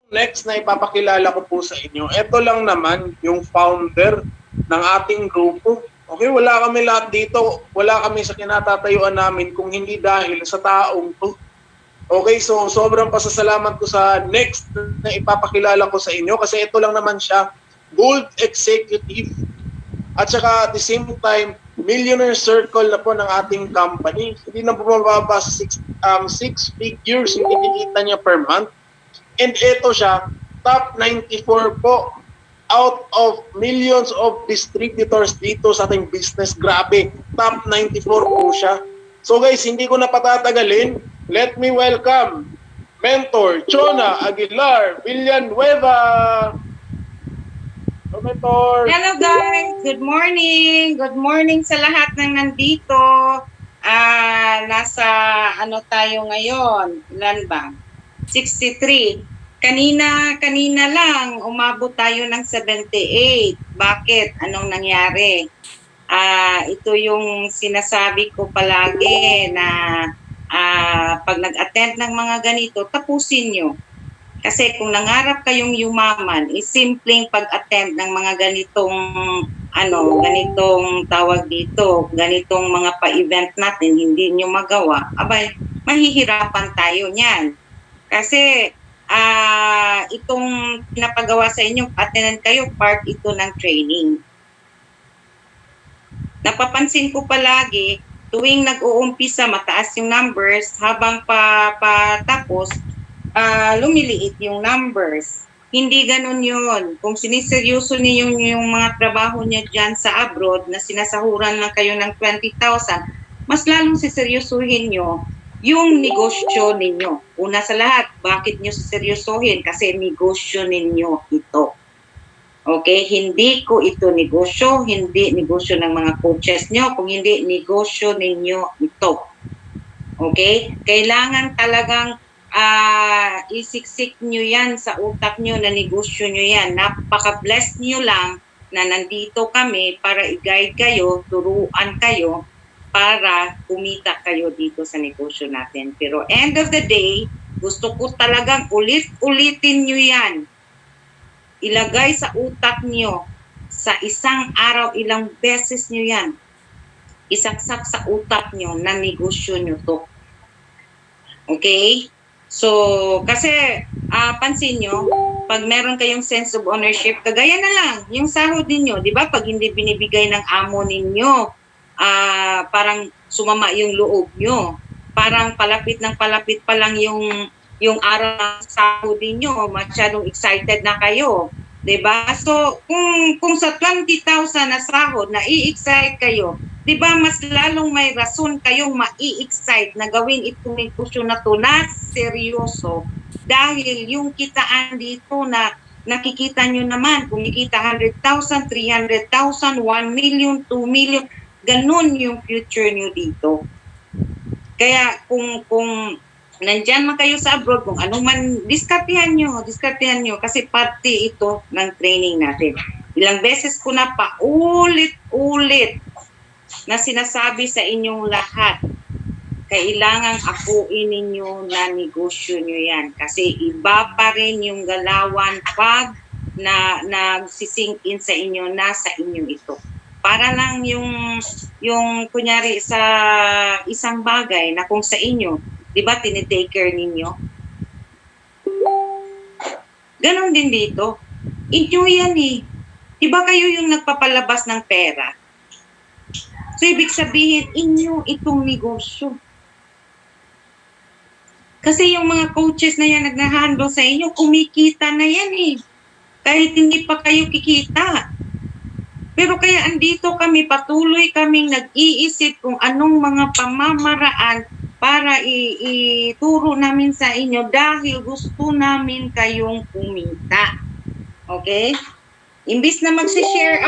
Next na ipapakilala ko po sa inyo, ito lang naman yung founder ng ating grupo. Okay, wala kami lahat dito, wala kami sa kinatatayuan namin kung hindi dahil sa taong to. Okay, so sobrang pasasalamat ko sa next na ipapakilala ko sa inyo kasi ito lang naman siya, gold executive at saka at the same time, millionaire circle na po ng ating company. Hindi na bumababa sa six figures yung kinikita niya per month. And ito siya, top 94 po out of millions of distributors dito sa ating business. Grabe, top 94 po siya. So guys, hindi ko na patatagalin. Let me welcome Mentor Chona Aguilar Villanueva. Hello, Mentor. Hello guys, good morning. Good morning sa lahat ng nandito. Nasa ano tayo ngayon? Ilan ba? 63. Kanina lang umabot tayo ng 78. Bakit? Anong nangyari? Ito yung sinasabi ko palagi na pag nag-attend ng mga ganito, tapusin nyo. Kasi kung nangarap kayong yumaman, simpleng pag-attend ng mga ganitong tawag dito, ganitong mga pa-event natin, hindi nyo magawa, abay, mahihirapan tayo niyan. Kasi itong pinapagawa sa inyo, attend kayo, part ito ng training. Napapansin ko palagi, tuwing nag-uumpisa, mataas yung numbers, habang patapos, lumiliit yung numbers. Hindi ganun yun. Kung siniseryoso niyo yung mga trabaho niya dyan sa abroad, na sinasahuran lang kayo ng 20,000, mas lalong siseryosuhin nyo yung negosyo ninyo. Una sa lahat, bakit nyo siseryosohin? Kasi negosyo ninyo ito. Okay? Hindi ko ito negosyo, hindi negosyo ng mga coaches nyo, kung hindi negosyo ninyo ito. Okay? Kailangan talagang isiksik nyo yan sa utak nyo na negosyo nyo yan. Napaka-bless nyo lang na nandito kami para i-guide kayo, turuan kayo, para kumita kayo dito sa negosyo natin. Pero end of the day, gusto ko talagang ulitin nyo yan. Ilagay sa utak nyo, sa isang araw, ilang beses nyo yan. Isaksak sa utak nyo na negosyo nyo to. Okay? So, kasi pansin nyo, pag meron kayong sense of ownership, kagaya na lang, yung sahod ninyo, di ba? Pag hindi binibigay ng amo ninyo, parang sumama yung loob nyo. Parang palapit pa lang yung araw ng sahod ninyo, masyadong excited na kayo. Diba? So, kung sa 20,000 na sahod, na-i-excite kayo, diba mas lalong may rason kayong ma-i-excite na gawin itong negosyo na to na seryoso. Dahil yung kitaan dito na nakikita nyo naman, kumikita 100,000, 300,000, 1 million, 2 million, ganun yung future nyo dito. Kaya kung nandyan man kayo sa abroad, kung ano man, diskartehan nyo kasi parte ito ng training natin. Ilang beses ko na paulit-ulit na sinasabi sa inyong lahat, kailangan akuin ninyo na negosyo nyo yan. Kasi iba pa rin yung galawan pag nagsisink in sa inyo, nasa inyo ito. Para lang yung kunyari sa isang bagay na kung sa inyo, di ba tinitake care ninyo? Ganon din dito. Inyo yan eh. Di ba kayo yung nagpapalabas ng pera? So, ibig sabihin, inyo itong negosyo. Kasi yung mga coaches na yan nagna-handle sa inyo, kumikita na yan eh. Kahit hindi pa kayo kikita. Pero kaya andito kami, patuloy kaming nag-iisip kung anong mga pamamaraan para ituro namin sa inyo dahil gusto namin kayong kumita. Okay? Imbis na mag-share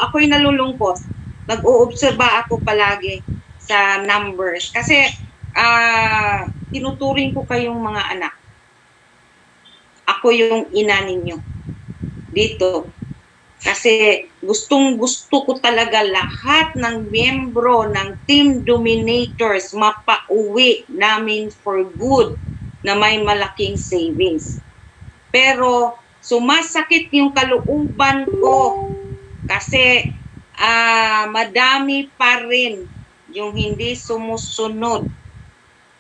ako'y nalulungkot. Nag-uobserba ako palagi sa numbers. Kasi tinuturing ko kayong mga anak. Ako yung ina ninyo. Dito. Kasi gustong-gusto ko talaga lahat ng miyembro ng Team Dominators mapauwi namin for good na may malaking savings. Pero sumasakit yung kalooban ko kasi madami pa rin yung hindi sumusunod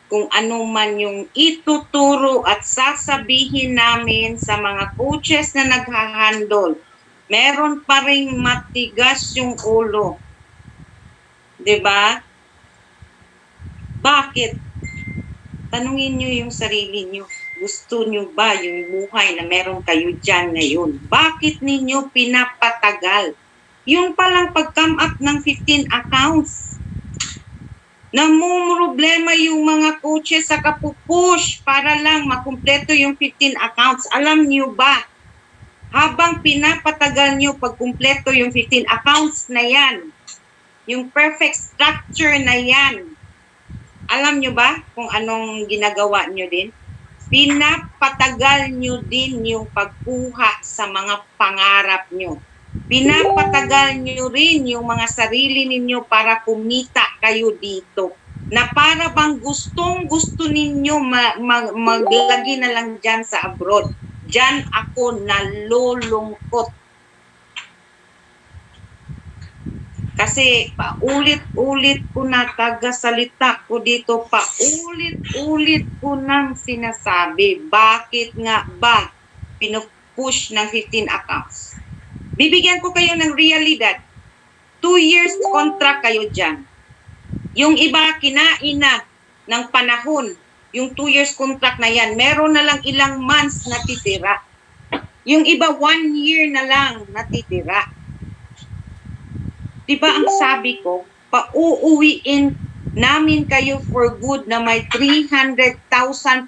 kung ano man yung ituturo at sasabihin namin sa mga coaches na naghahandle. Meron pa ring matigas yung ulo. 'Di ba? Bakit? Tanungin nyo yung sarili nyo. Gusto nyo ba yung buhay na meron kayo dyan ngayon? Bakit ninyo pinapatagal? Yung palang pag-come up ng 15 accounts. Namumroblema yung mga coaches sa kapupush para lang makumpleto yung 15 accounts. Alam nyo ba? Habang pinapatagal nyo pagkumpleto yung 15 accounts na yan, yung perfect structure na yan, alam nyo ba kung anong ginagawa nyo din? Pinapatagal nyo din yung pagkuha sa mga pangarap nyo. Pinapatagal nyo rin yung mga sarili ninyo para kumita kayo dito. Na para bang gustong-gusto ninyo maglagi na lang dyan sa abroad. Dyan ako nalulungkot. Kasi paulit-ulit ko na tagasalita ko dito, paulit-ulit ko nang sinasabi, bakit nga ba pinupush ng 15 accounts? Bibigyan ko kayo ng realidad. 2 years contract kayo dyan. Yung iba kinain na ng panahon, yung 2 years contract na yan, meron na lang ilang months natitira. Yung iba 1 year na lang natitira. Diba ang sabi ko, pauuwiin namin kayo for good na may 300,000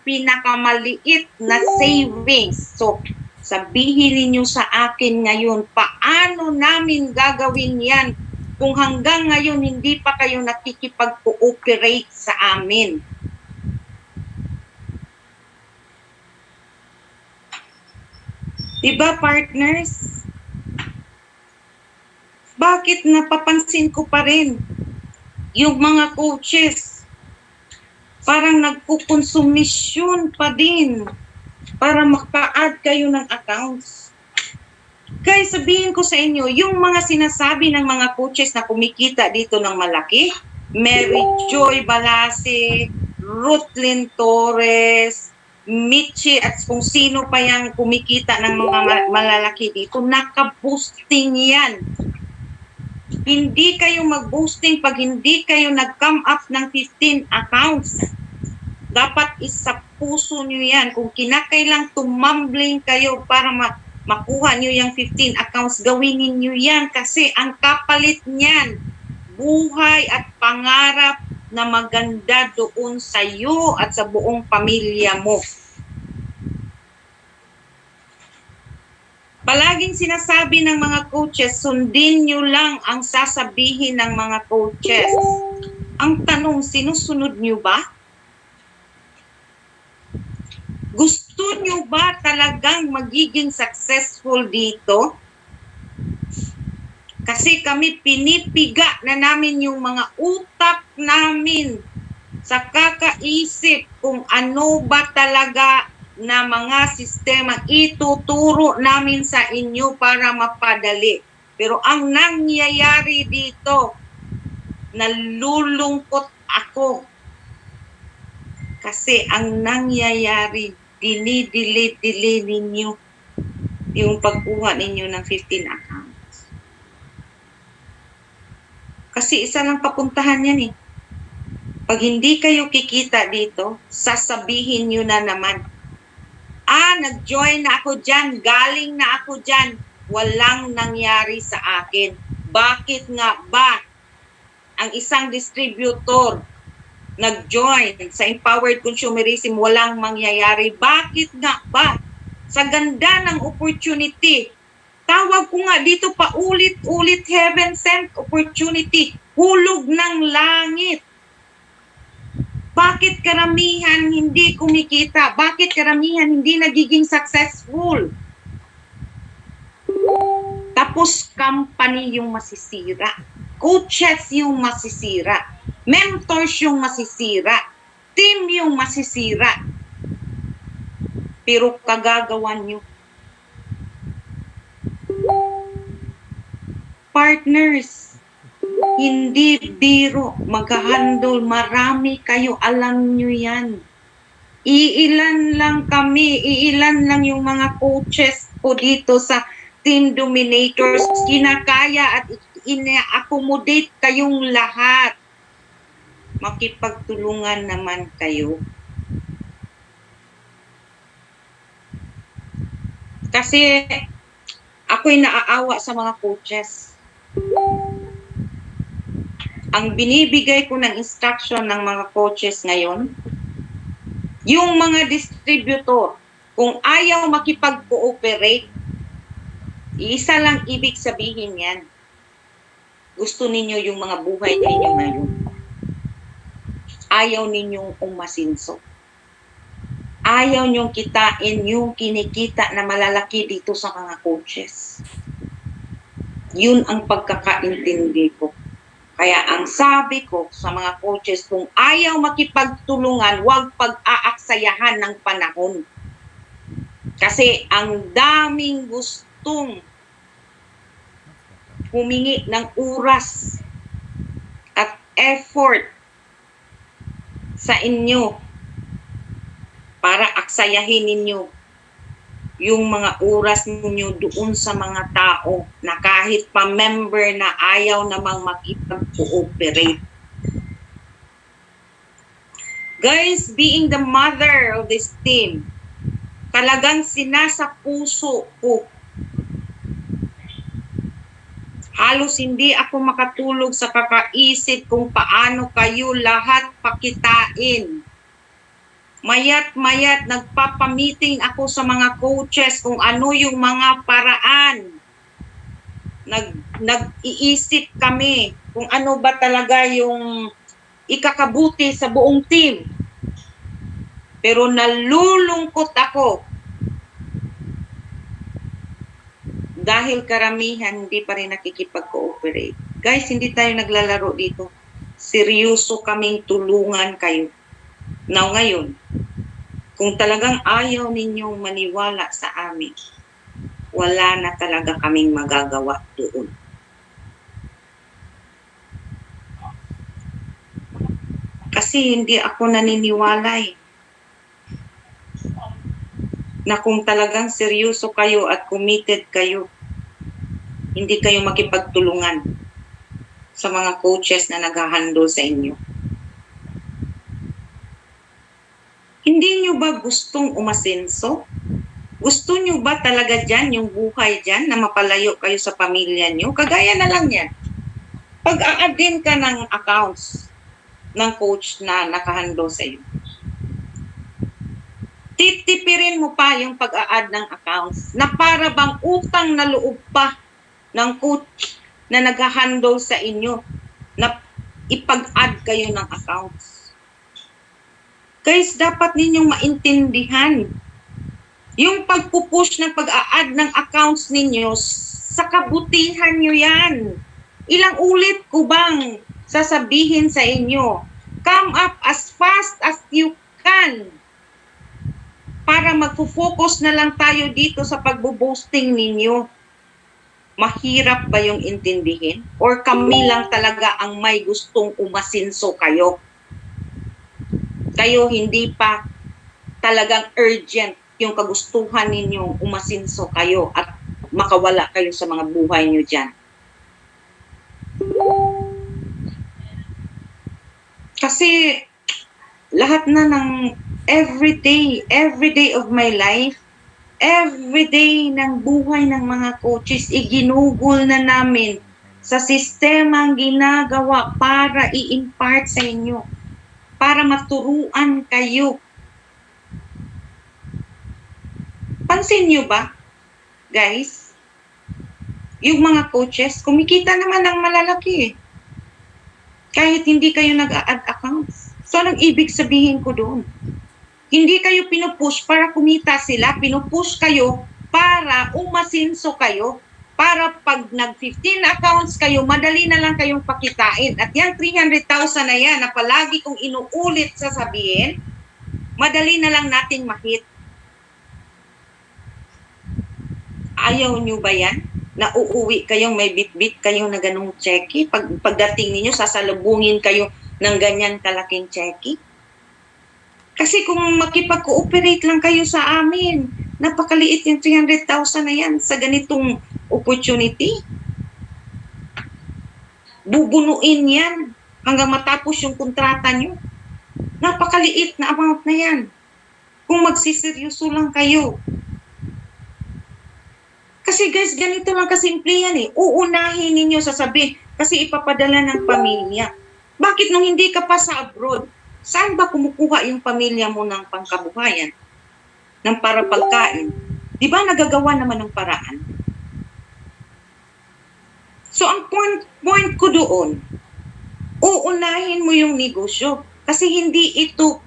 pinakamaliit na savings. So, sabihin niyo sa akin ngayon, paano namin gagawin yan kung hanggang ngayon hindi pa kayo nakikipag-cooperate sa amin? Diba, partners? Bakit napapansin ko pa rin yung mga coaches parang nagkukonsumisyon pa din para maka-add kayo ng accounts? Kaya sabihin ko sa inyo, yung mga sinasabi ng mga coaches na kumikita dito ng malaki, Mary Joy Balase, Ruthlyn Torres, Michi at kung sino pa yung kumikita ng mga malalaki dito, naka-boosting yan. Hindi kayo mag-boosting pag hindi kayo nag-come up ng 15 accounts. Dapat isa puso nyo yan. Kung kinakailang tumambling kayo para makuha nyo yung 15 accounts, gawin nyo yan. Kasi ang kapalit niyan, buhay at pangarap na maganda doon sa iyo at sa buong pamilya mo. Palaging sinasabi ng mga coaches, sundin nyo lang ang sasabihin ng mga coaches. Ang tanong, sinusunod nyo ba? Gusto nyo ba talagang magiging successful dito? Kasi kami pinipiga na namin yung mga utak namin sa kakaisip kung ano ba talaga na mga sistema ituturo namin sa inyo para mapadali. Pero ang nangyayari dito, nalulungkot ako. Kasi ang nangyayari, dinidili-dili ninyo yung pagkuha ninyo ng 15 accounts. Kasi isa lang papuntahan yan eh. Pag hindi kayo kikita dito, sasabihin nyo na naman, nag-join na ako dyan, galing na ako dyan, walang nangyari sa akin. Bakit nga ba ang isang distributor nag-join sa empowered consumerism, walang mangyayari? Bakit nga ba? Sa ganda ng opportunity, tawag ko nga dito pa ulit-ulit, heaven sent opportunity, hulog ng langit. Bakit karamihan hindi kumikita? Bakit karamihan hindi nagiging successful? Tapos company yung masisira. Coaches yung masisira. Mentors yung masisira. Team yung masisira. pero kagagawan nyo. Partners, hindi biro, mag-handle, marami kayo, alam nyo yan. Iilan lang kami, iilan lang yung mga coaches ko dito sa Team Dominators, kinakaya at ina-accommodate kayong lahat. Makipagtulungan naman kayo. Kasi ako'y naaawa sa mga coaches. Ang binibigay ko ng instruction ng mga coaches ngayon, yung mga distributor, kung ayaw makipag-cooperate, isa lang ibig sabihin yan. Gusto ninyo yung mga buhay ninyo ngayon. Ayaw ninyong umasinso. Ayaw niyong kitain yung kinikita na malalaki dito sa mga coaches. Yun ang pagkakaintindi ko. Kaya ang sabi ko sa mga coaches, kung ayaw makipagtulungan, huwag pag-aaksayahan ng panahon. Kasi ang daming gustong humingi ng oras at effort sa inyo para aksayahin ninyo yung mga oras ninyo doon sa mga tao na kahit pa member na ayaw namang makipag-cooperate. Guys, being the mother of this team, talagang sinasa puso ko. Halos hindi ako makatulog sa kakaisip kung paano kayo lahat pakitain. Mayat-mayat nagpapamiting ako sa mga coaches kung ano yung mga paraan. Nag-iisip kami kung ano ba talaga yung ikakabuti sa buong team. Pero nalulungkot ako dahil karamihan hindi pa rin nakikipag-cooperate. Guys, hindi tayo naglalaro dito. Seryoso kaming tulungan kayo. Now ngayon, kung talagang ayaw ninyong maniwala sa amin, wala na talaga kaming magagawa doon. Kasi hindi ako naniniwala na kung talagang seryoso kayo at committed kayo, hindi kayo makipagtulungan sa mga coaches na nag-handle sa inyo. Hindi nyo ba gustong umasenso? Gusto nyo ba talaga dyan, yung buhay dyan, na mapalayo kayo sa pamilya nyo? Kagaya na lang yan. Pag-a-add din ka ng accounts ng coach na nakahandle sa iyo, titipirin mo pa yung pag-a-add ng accounts na para bang utang na loob pa ng coach na nag-handle sa inyo na ipag-add kayo ng accounts. Guys, dapat ninyong maintindihan yung pagpupush ng pag-a-add ng accounts ninyo, sa kabutihan nyo yan. Ilang ulit ko bang sasabihin sa inyo, come up as fast as you can para magpo-focus na lang tayo dito sa pagbo-boosting ninyo. Mahirap ba yung intindihin? Or kami lang talaga ang may gustong umasinso kayo? Kayo hindi pa talagang urgent yung kagustuhan ninyong umasinso kayo at makawala kayo sa mga buhay nyo dyan. Kasi lahat na ng every day of my life, every day ng buhay ng mga coaches, iginugol na namin sa sistemang ginagawa para i-impart sa inyo, para maturuan kayo. Pansin nyo ba, guys? Yung mga coaches, kumikita naman ng malalaki kahit hindi kayo nag-a-add accounts. So, anong ibig sabihin ko doon? Hindi kayo pinupush para kumita sila, pinupush kayo para umasinso kayo, para pag nag-15 accounts kayo, madali na lang kayong pakitain. At yan, 300,000 na yan, na palagi kong inuulit sasabihin, madali na lang nating ma-hit. Ayaw nyo ba yan? Na uuwi kayong may bit-bit kayo na ganong cheque? Pagdating ninyo, sasalubungin kayo ng ganyan kalaking cheque? Kasi kung makipag-cooperate lang kayo sa amin, napakaliit yung 300,000 na yan sa ganitong opportunity. Bubunuin yan hanggang matapos yung kontrata nyo. Napakaliit na amount na yan. Kung magsiseryoso lang kayo. Kasi guys, ganito lang kasimple yan eh. Uunahin ninyo sasabihin kasi ipapadala ng pamilya. Bakit nung hindi ka pa sa abroad? Saan ba kumukuha yung pamilya mo ng pangkabuhayan? Ng para pagkain? Di ba nagagawa naman ng paraan? So ang point ko doon, uunahin mo yung negosyo. Kasi hindi ito,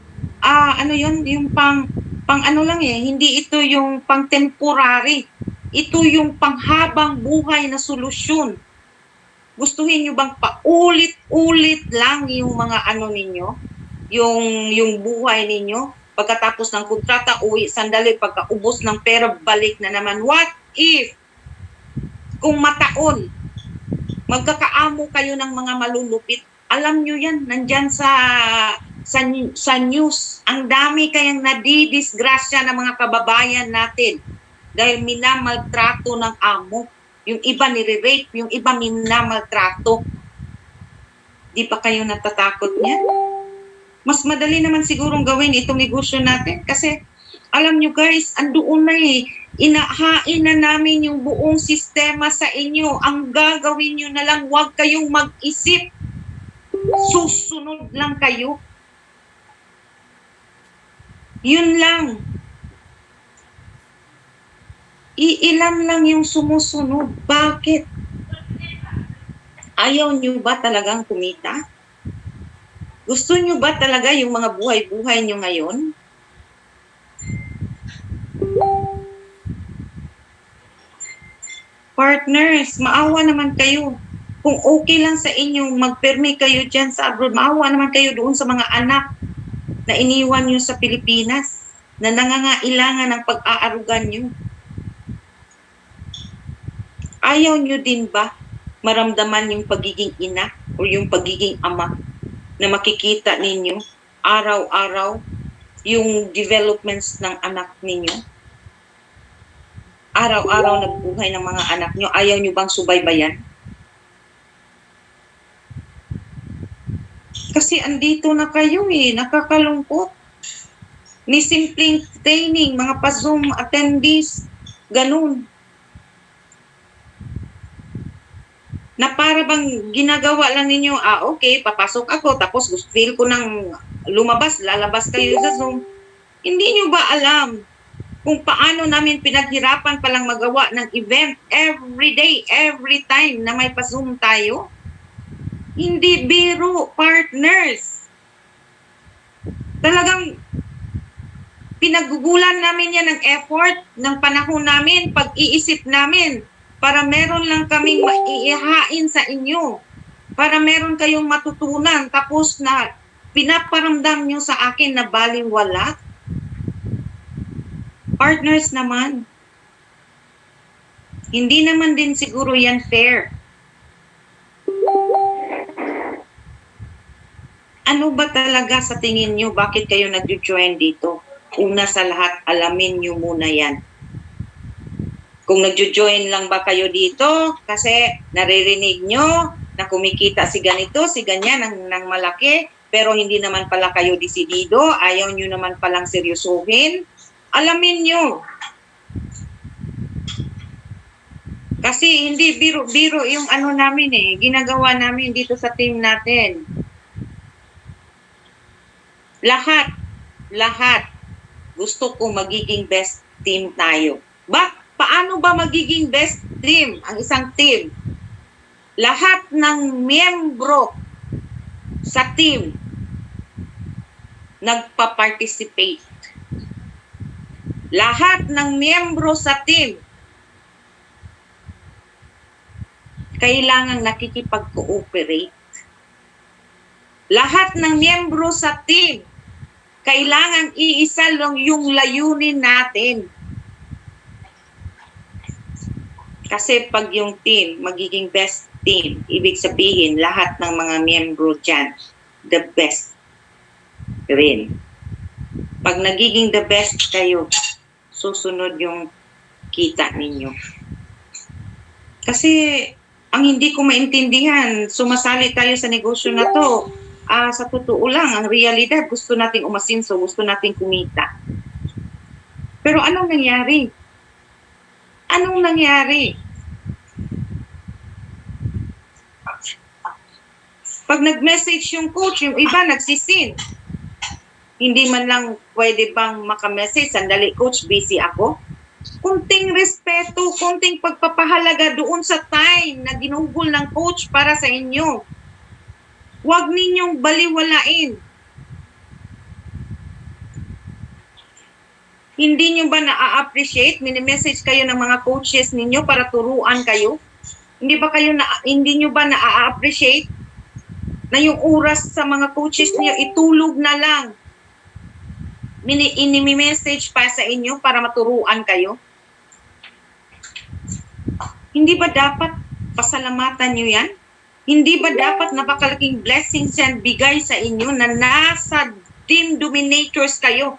yung pang ano lang eh, hindi ito yung pang temporary. Ito yung panghabang buhay na solusyon. Gustuhin nyo bang paulit-ulit lang yung mga ano ninyo? Yung buhay ninyo? Pagkatapos ng kontrata, uwi sandali, pagkaubos ng pera, balik na naman. What if, kung mataon, magkakaamo kayo ng mga malulupit? Alam nyo yan, nandyan sa news. Ang dami kayang nadidisgrasya ng mga kababayan natin dahil minamaltrato ng amo. Yung iba nire-rape, yung iba minamaltrato. Di ba kayo natatakot niyan? Mas madali naman sigurong gawin itong negosyo natin kasi alam nyo guys, andoon na eh. Inahain na namin yung buong sistema sa inyo. Ang gagawin nyo na lang, huwag kayong mag-isip. Susunod lang kayo. Yun lang. Iilan lang yung sumusunod. Bakit? Ayaw nyo ba talagang kumita? Gusto nyo ba talaga yung mga buhay-buhay nyo ngayon? Partners, maawa naman kayo. Kung okay lang sa inyo, magpermi kayo dyan sa abroad, maawa naman kayo doon sa mga anak na iniwan nyo sa Pilipinas, na nangangailangan ng pag-aarugan nyo. Ayaw nyo din ba maramdaman yung pagiging ina o yung pagiging ama na makikita ninyo araw-araw yung developments ng anak ninyo? Araw-araw nagbuhay ng mga anak nyo. Ayaw nyo bang subaybayan? Kasi andito na kayo eh, nakakalungkot. May simpleng training, mga pa-Zoom attendees, ganun. Na para bang ginagawa lang ninyo, okay, papasok ako, tapos feel ko nang lumabas, lalabas kayo sa Zoom. Hindi nyo ba alam kung paano namin pinaghirapan palang magawa ng event every day, every time na may pa-Zoom tayo? Hindi biro, partners. Talagang pinagugulan namin yan ng effort, ng panahon namin, pag-iisip namin, para meron lang kaming maiihain sa inyo, para meron kayong matutunan, tapos na pinaparamdam nyo sa akin na baliwala. Partners naman, hindi naman din siguro yan fair. Ano ba talaga sa tingin nyo, bakit kayo nag-join dito? Una sa lahat, alamin nyo muna yan. Kung nag-join lang ba kayo dito kasi naririnig nyo na kumikita si ganito, si ganyan ng malaki, pero hindi naman pala kayo desidido, ayaw nyo naman palang seryosohin, alamin nyo. Kasi hindi biro-biro yung ano namin eh, ginagawa namin dito sa team natin. Lahat gusto ko magiging best team tayo. Paano ba magiging best team ang isang team? Lahat ng miyembro sa team nagpa-participate. Lahat ng miyembro sa team kailangan nakikipag-cooperate. Lahat ng miyembro sa team kailangan iisa lang yung layunin natin. Kasi pag yung team, magiging best team, ibig sabihin, lahat ng mga miyembro dyan, the best rin. Pag nagiging the best kayo, susunod yung kita ninyo. Kasi, ang hindi ko maintindihan, sumasali tayo sa negosyo na to, sa totoo lang, ang realidad, gusto nating umasinso, gusto nating kumita. Pero anong nangyari? Anong nangyari? Pag nag-message yung coach, yung iba nagsisin. Hindi man lang pwede bang makamessage, sandali coach, busy ako. Kunting respeto, kunting pagpapahalaga doon sa time na ginugol ng coach para sa inyo. Huwag ninyong baliwalain. Hindi nyo ba na-appreciate? Mini-message kayo ng mga coaches ninyo para turuan kayo? Hindi nyo ba na-appreciate na yung oras sa mga coaches niyo itulog na lang? Ini-message pa sa inyo para maturuan kayo? Hindi ba dapat pasalamatan nyo yan? Hindi ba dapat napakalaking blessings yan bigay sa inyo na nasa team dominators kayo?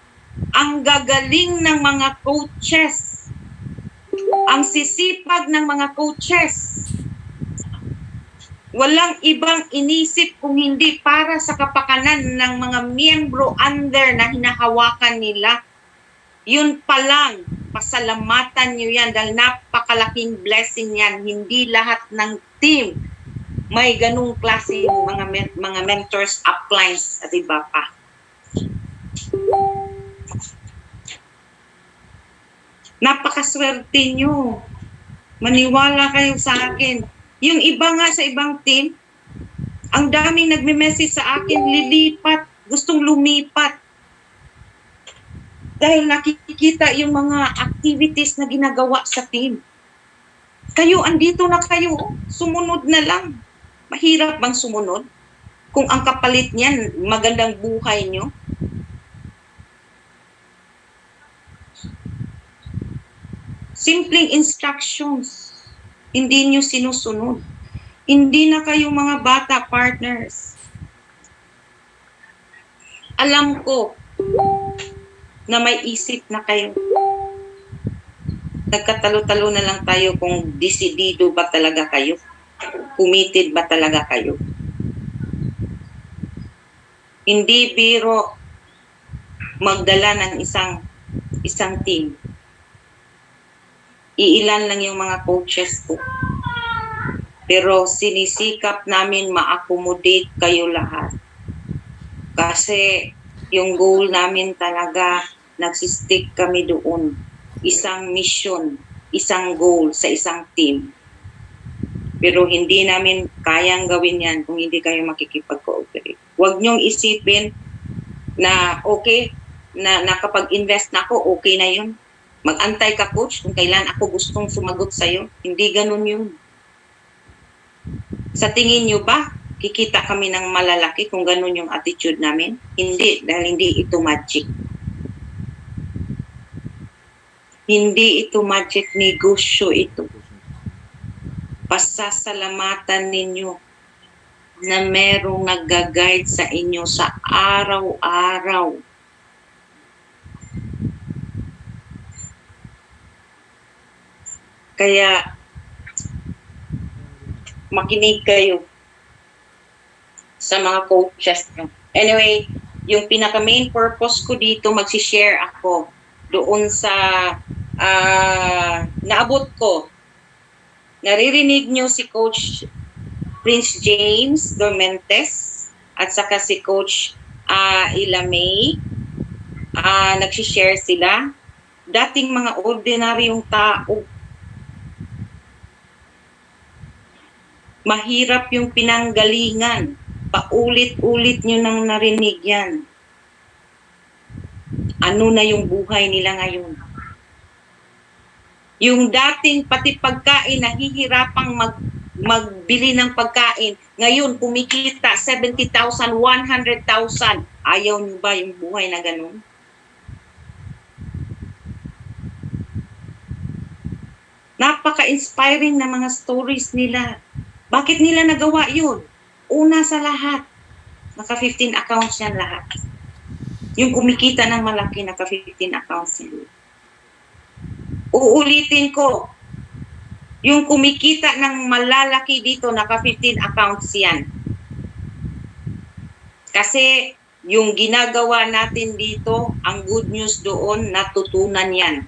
Ang gagaling ng mga coaches. Ang sisipag ng mga coaches. Walang ibang inisip kung hindi para sa kapakanan ng mga miyembro under na hinahawakan nila. Yun pa lang, pasalamatan nyo yan dahil napakalaking blessing yan. Hindi lahat ng team may ganung klase mga mentors, uplines at iba pa. Napakaswerte nyo. Maniwala kayo sa akin. Yung iba nga sa ibang team, ang daming nagme-message sa akin, lilipat, gustong lumipat. Dahil nakikita yung mga activities na ginagawa sa team. Kayo, andito na kayo, sumunod na lang. Mahirap bang sumunod? Kung ang kapalit niyan, magandang buhay nyo? Simpleng instructions. Hindi nyo sinusunod. Hindi na kayo mga bata partners. Alam ko na may isip na kayo. Nagkatalo-talo na lang tayo kung desidido ba talaga kayo. Committed ba talaga kayo. Hindi biro magdala ng isang team. Iilan lang yung mga coaches ko. Pero sinisikap namin ma-accommodate kayo lahat. Kasi yung goal namin talaga, nagsistick kami doon. Isang mission, isang goal sa isang team. Pero hindi namin kayang gawin yan kung hindi kayo makikipag-cooperate. Huwag niyong isipin na okay, na nakapag-invest na ako, okay na yun. Mag-antay ka, coach, kung kailan ako gustong sumagot sa'yo. Hindi ganun yun. Sa tingin nyo ba, kikita kami ng malalaki kung ganun yung attitude namin? Hindi, dahil hindi ito magic. Hindi ito magic, negosyo ito. Pasasalamatan ninyo na merong nag-guide sa inyo sa araw-araw. Kaya, makinig kayo sa mga coaches nyo. Anyway, yung pinaka-main purpose ko dito, magsishare ako doon sa naabot ko. Naririnig nyo si Coach Prince James Dormentes at saka si Coach Ila May. Nagsishare sila. Dating mga ordinaryong tao. Mahirap yung pinanggalingan. Paulit-ulit nyo nang narinig yan. Ano na yung buhay nila ngayon? Yung dating pati pagkain, nahihirapang magbili ng pagkain. Ngayon, kumikita 70,000, 100,000. Ayaw nyo ba yung buhay na ganun? Napaka-inspiring na mga stories nila. Bakit nila nagawa yun? Una sa lahat, naka-15 accounts yan lahat. Yung kumikita ng malaki, naka-15 accounts yan. Uulitin ko, yung kumikita ng malalaki dito, naka-15 accounts yan. Kasi yung ginagawa natin dito, ang good news doon, natutunan yan.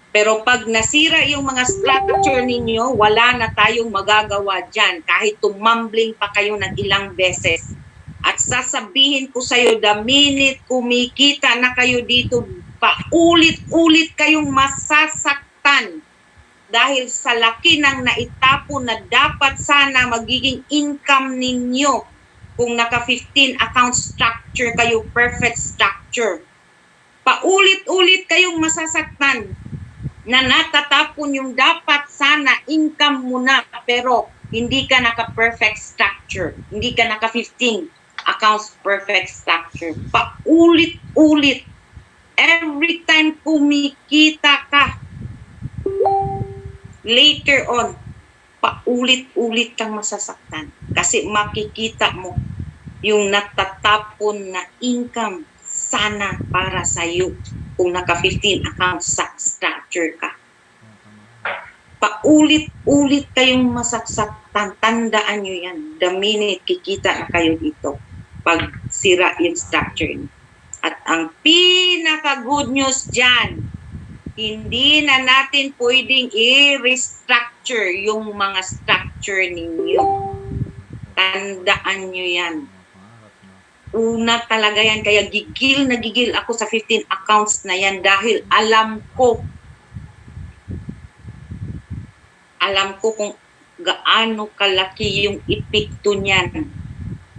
Pero pag nasira yung mga structure ninyo, wala na tayong magagawa dyan. Kahit tumambling pa kayo ng ilang beses. At sasabihin ko sa'yo, the minute kumikita na kayo dito, paulit-ulit kayong masasaktan. Dahil sa laki ng naitapon na dapat sana magiging income ninyo kung naka-15 account structure kayo, perfect structure. Paulit-ulit kayong masasaktan na natatapon yung dapat sana income mo na, pero hindi ka naka-perfect structure, hindi ka naka-15 accounts perfect structure. Paulit-ulit, every time kumikita ka, later on, paulit-ulit kang masasaktan. Kasi makikita mo yung natatapon na income sana para sa'yo kung naka-15 account structure ka. Paulit-ulit kayong masasaktan. Tandaan nyo yan. The minute kikita na kayo dito, pag sira yung structure niyo. At ang pinaka-good news dyan, hindi na natin pwedeng i-restructure yung mga structure ninyo. Tandaan nyo yan. Una talaga yan. Kaya gigil na gigil ako sa 15 accounts na yan dahil alam ko kung gaano kalaki yung epekto niyan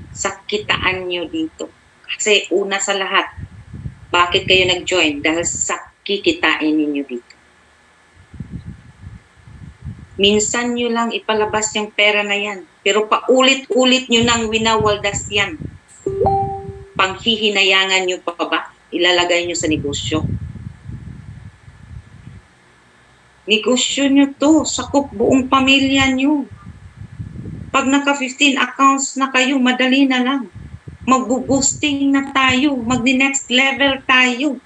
sa kitaan nyo dito. Kasi una sa lahat, bakit kayo nag-join? Dahil sa kikitain ninyo dito. Minsan nyo lang ipalabas yung pera na yan. Pero paulit-ulit nyo nang winawaldas yan. Panghihinayangan nyo pa ba? Ilalagay nyo sa negosyo. Negosyo nyo to. Sakop buong pamilya nyo. Pag naka-15 accounts na kayo, madali na lang. Mag-boosting na tayo. Mag-next level tayo.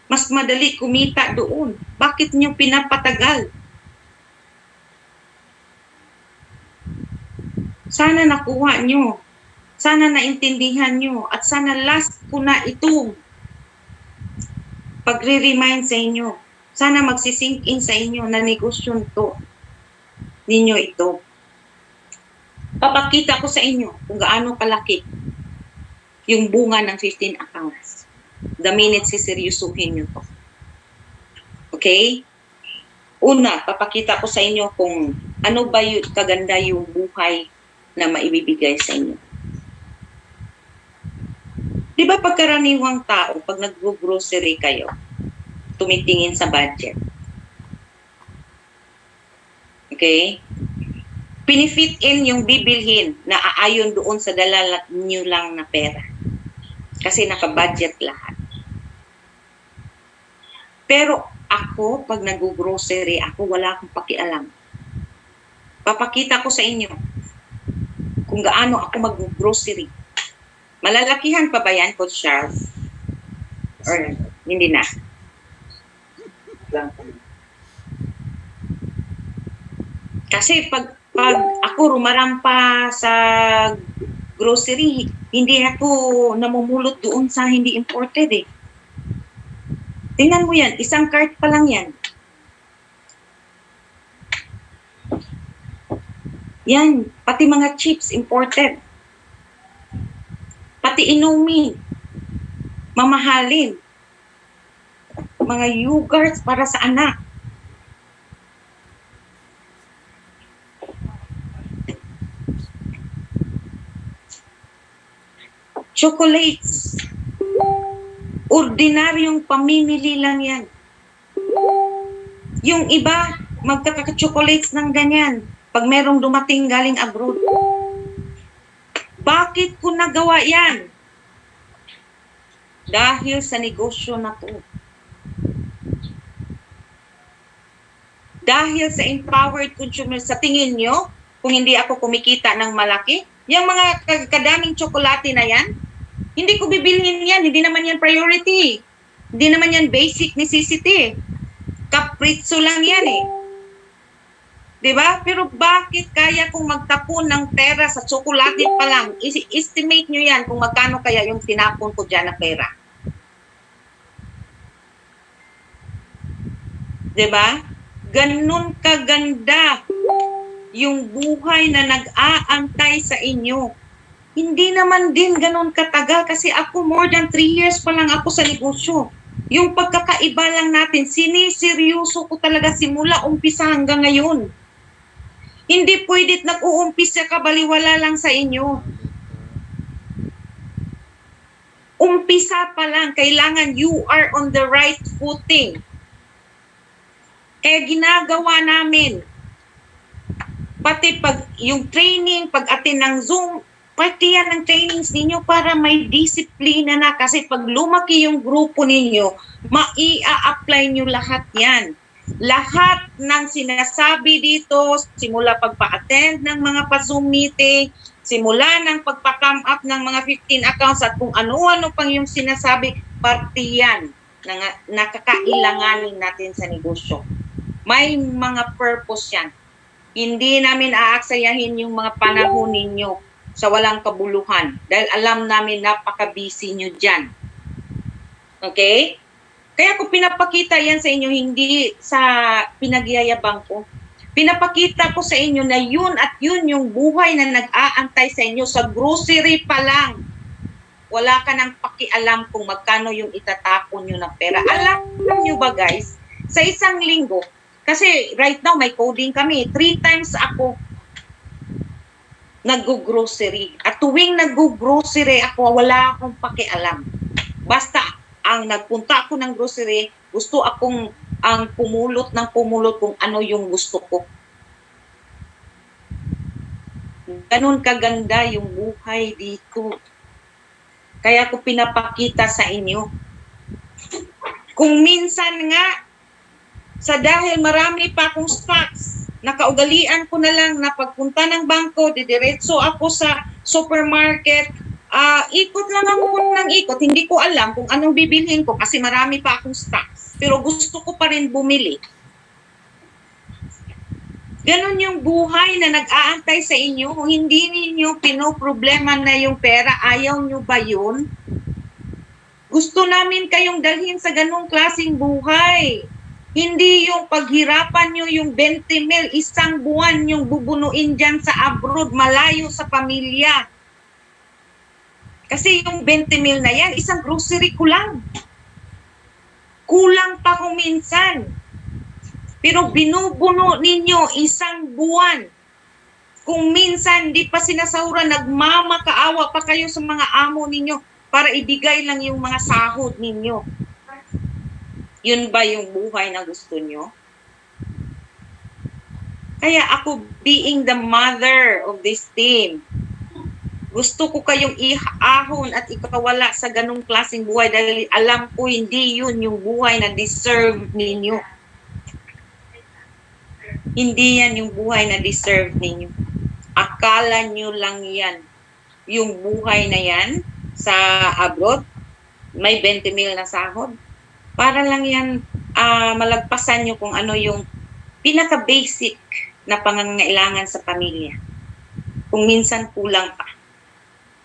Mas madali kumita doon. Bakit nyo pinapatagal? Sana nakuha nyo. Sana naintindihan nyo. At sana last ko na itong pagre-remind sa inyo. Sana magsisink in sa inyo na negosyo to. Ninyo ito. Papakita ko sa inyo kung gaano kalaki yung bunga ng 15 accounts. The minute siseryosuhin nyo to. Okay? Una, papakita ko sa inyo kung ano ba yung kaganda yung buhay na maibibigay sa inyo. Di ba pagkaraniwang tao, pag nag-grocery kayo, tumitingin sa budget. Okay? Pinifit in yung bibilhin na aayon doon sa dala nyo lang na pera. Kasi naka-budget lahat. Pero ako, pag nag-grocery, ako wala akong pakialam. Papakita ko sa inyo kung gaano ako mag-grocery. Malalakihan pa ba yan, Coach Charles? Or hindi na? Kasi pag ako rumarampa sa grocery, hindi ako namumulot doon sa hindi imported eh. Tingnan mo yan, isang cart pa lang yan. Yan, pati mga chips imported. Pati inumin, mamahalin. Mga yogurts para sa anak. Chocolates. Ordinaryong pamimili lang yan. Yung iba, magkaka-chocolates ng ganyan. Pag merong dumating galing abroad. Bakit ko nagawa yan? Dahil sa negosyo na to. Dahil sa empowered consumer, sa tingin nyo, kung hindi ako kumikita ng malaki, yung mga kadaming tsokolate na yan, hindi ko bibilhin yan. Hindi naman yan priority. Hindi naman yan basic necessity. Kapritso lang yan eh. Diba? Pero bakit kaya kung magtapon ng pera sa tsokolate pa lang? Estimate nyo yan kung magkano kaya yung tinapon ko dyan na pera. Diba? Ganun kaganda yung buhay na nag-aantay sa inyo. Hindi naman din ganun katagal kasi ako more than 3 years pa lang ako sa negosyo. Yung pagkakaiba lang natin, siniseryoso ko talaga simula umpisa hanggang ngayon. Hindi pwedeng nag-uumpisa ka baliwala lang sa inyo. Umpisa pa lang, kailangan you are on the right footing. Kaya ginagawa namin, pati pag yung training, pag-attend ng Zoom, pati yan ang trainings ninyo para may disiplina na. Kasi pag lumaki yung grupo ninyo, mai-apply nyo lahat yan. Lahat ng sinasabi dito, simula pagpa-attend ng mga pa-Zoom meeting, simula ng pagpa-come up ng mga 15 accounts at kung ano-ano pang yung sinasabi, parte yan na nakakailanganin natin sa negosyo. May mga purpose yan. Hindi namin aaksayahin yung mga panahon ninyo sa walang kabuluhan dahil alam namin napaka-busy nyo dyan. Okay? Kaya ko pinapakita yan sa inyo, hindi sa pinagyayabang ko. Pinapakita ko sa inyo na yun at yun yung buhay na nag-aantay sa inyo. Sa grocery pa lang, wala ka nang pakialam kung magkano yung itatapon nyo ng pera. Alam nyo ba guys, sa isang linggo, kasi right now may coding kami, 3 times ako nag-grocery. At tuwing nag-grocery ako, wala akong pakialam. Basta ang nagpunta ako ng grocery, gusto akong ang pumulot kung ano yung gusto ko. Ganun kaganda yung buhay dito. Kaya ko pinapakita sa inyo. Kung minsan nga, sa dahil marami pa akong stocks, nakaugalian ko na lang na pagpunta ng bangko, didiretso ako sa supermarket, ikot lang ako ng ikot. Hindi ko alam kung anong bibilhin ko kasi marami pa akong stocks. Pero gusto ko pa rin bumili. Ganon yung buhay na nag-aantay sa inyo. Hindi ninyo pinoproblema na yung pera. Ayaw nyo ba yun? Gusto namin kayong dalhin sa ganong klaseng buhay. Hindi yung paghirapan nyo yung 20 mil, isang buwan yung bubunuin dyan sa abroad, malayo sa pamilya. Kasi yung 20 mil na yan, isang grocery ko lang. Kulang pa kung minsan. Pero binubuno ninyo isang buwan. Kung minsan di pa sinasahuran, nagmamakaawa pa kayo sa mga amo ninyo para ibigay lang yung mga sahod ninyo. Yun ba yung buhay na gusto nyo? Kaya ako, being the mother of this team, gusto ko kayong iahon at ikawala sa ganong klaseng buhay dahil alam ko hindi yun yung buhay na deserve ninyo. Hindi yan yung buhay na deserve ninyo. Akala nyo lang yan. Yung buhay na yan sa abroad, may 20 mil na sahod. Para lang yan malagpasan nyo kung ano yung pinaka-basic na pangangailangan sa pamilya. Kung minsan kulang pa.